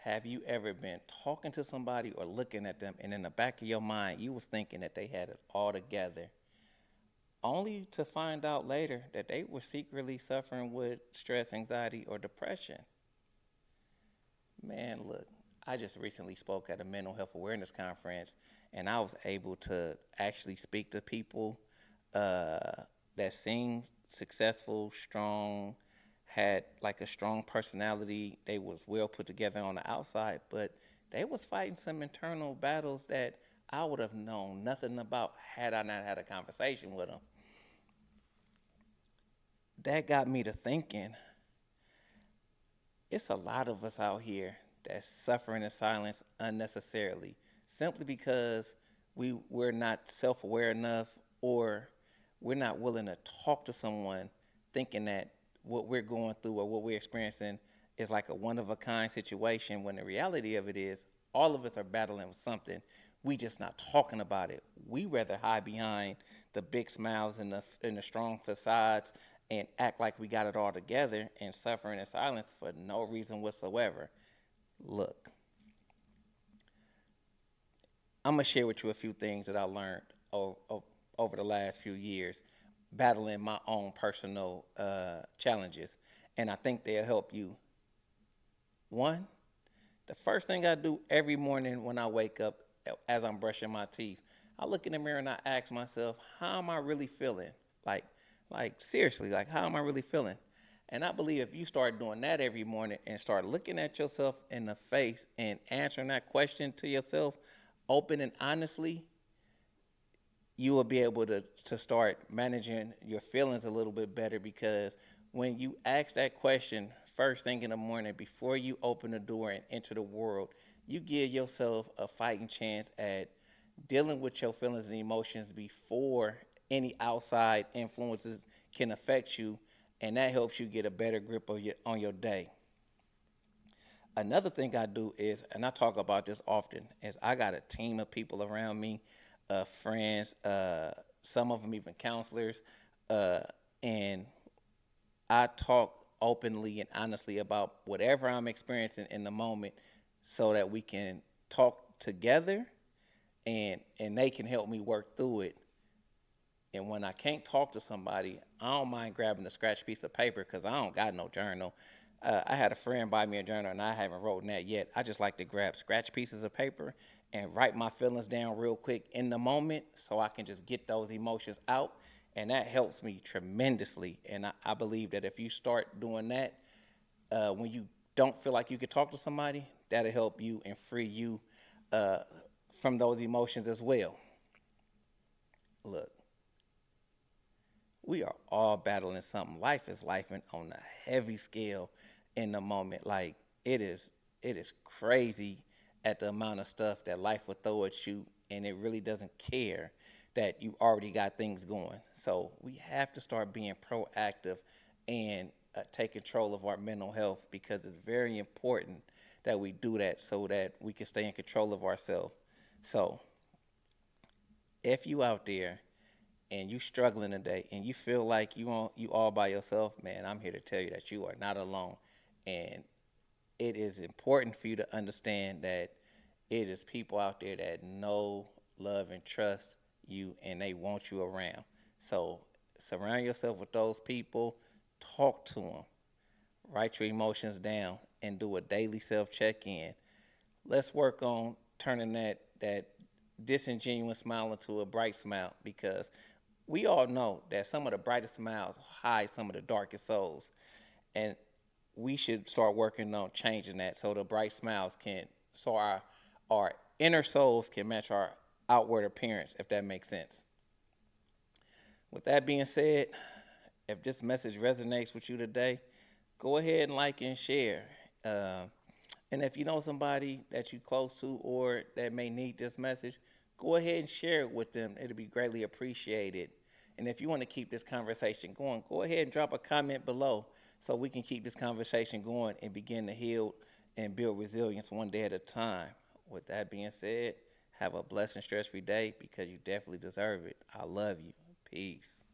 Have you ever been talking to somebody or looking at them, and in the back of your mind, you was thinking that they had it all together, only to find out later that they were secretly suffering with stress, anxiety, or depression? Man, look, I just recently spoke at a mental health awareness conference, and I was able to actually speak to people that seemed successful, strong, had like a strong personality. They was well put together on the outside, but they was fighting some internal battles that I would have known nothing about had I not had a conversation with them. That got me to thinking, it's a lot of us out here that's suffering in silence unnecessarily, simply because we're not self-aware enough, or we're not willing to talk to someone, thinking that what we're going through or what we're experiencing is like a one of a kind situation, when the reality of it is all of us are battling with something. We just not talking about it. We rather hide behind the big smiles and the strong facades and act like we got it all together and suffering in silence for no reason whatsoever. Look, I'm gonna share with you a few things that I learned over the last few years, battling my own personal challenges, and I think they'll help you. One, the first thing I do every morning when I wake up, as I'm brushing my teeth, I look in the mirror and I ask myself, how am I really feeling? Like, like seriously, like how am I really feeling? And I believe if you start doing that every morning and start looking at yourself in the face and answering that question to yourself open and honestly, you will be able to start managing your feelings a little bit better, because when you ask that question first thing in the morning before you open the door and enter the world, you give yourself a fighting chance at dealing with your feelings and emotions before any outside influences can affect you, and that helps you get a better grip on your day. Another thing I do is, and I talk about this often, is I got a team of people around me, friends, some of them even counselors, uh, and I talk openly and honestly about whatever I'm experiencing in the moment, so that we can talk together, and they can help me work through it. And when I can't talk to somebody, I don't mind grabbing a scratch piece of paper, because I don't got no journal. I had a friend buy me a journal, and I haven't written that yet. I just like to grab scratch pieces of paper and write my feelings down real quick in the moment, so I can just get those emotions out. And that helps me tremendously. And I believe that if you start doing that, when you don't feel like you can talk to somebody, that'll help you and free you uh, from those emotions as well. Look, we are all battling something. Life is life on a heavy scale in the moment. Like it is crazy at the amount of stuff that life will throw at you, and it really doesn't care that you already got things going. So we have to start being proactive and take control of our mental health, because it's very important that we do that so that we can stay in control of ourselves. So if you out there and you struggling today and you feel like you all by yourself, man, I'm here to tell you that you are not alone. And it is important for you to understand that it is people out there that know, love, and trust you, and they want you around. So surround yourself with those people, talk to them, write your emotions down, and do a daily self check in. Let's work on turning that disingenuous smile into a bright smile, because we all know that some of the brightest smiles hide some of the darkest souls, and we should start working on changing that, so the bright smiles can, so our inner souls can match our outward appearance, if that makes sense. With that being said, if this message resonates with you today, go ahead and like and share. Uh, and if you know somebody that you close to or that may need this message, go ahead and share it with them. It'll be greatly appreciated. And if you want to keep this conversation going, go ahead and drop a comment below, so we can keep this conversation going and begin to heal and build resilience one day at a time. With that being said, have a blessed and stress-free day, because you definitely deserve it. I love you. Peace.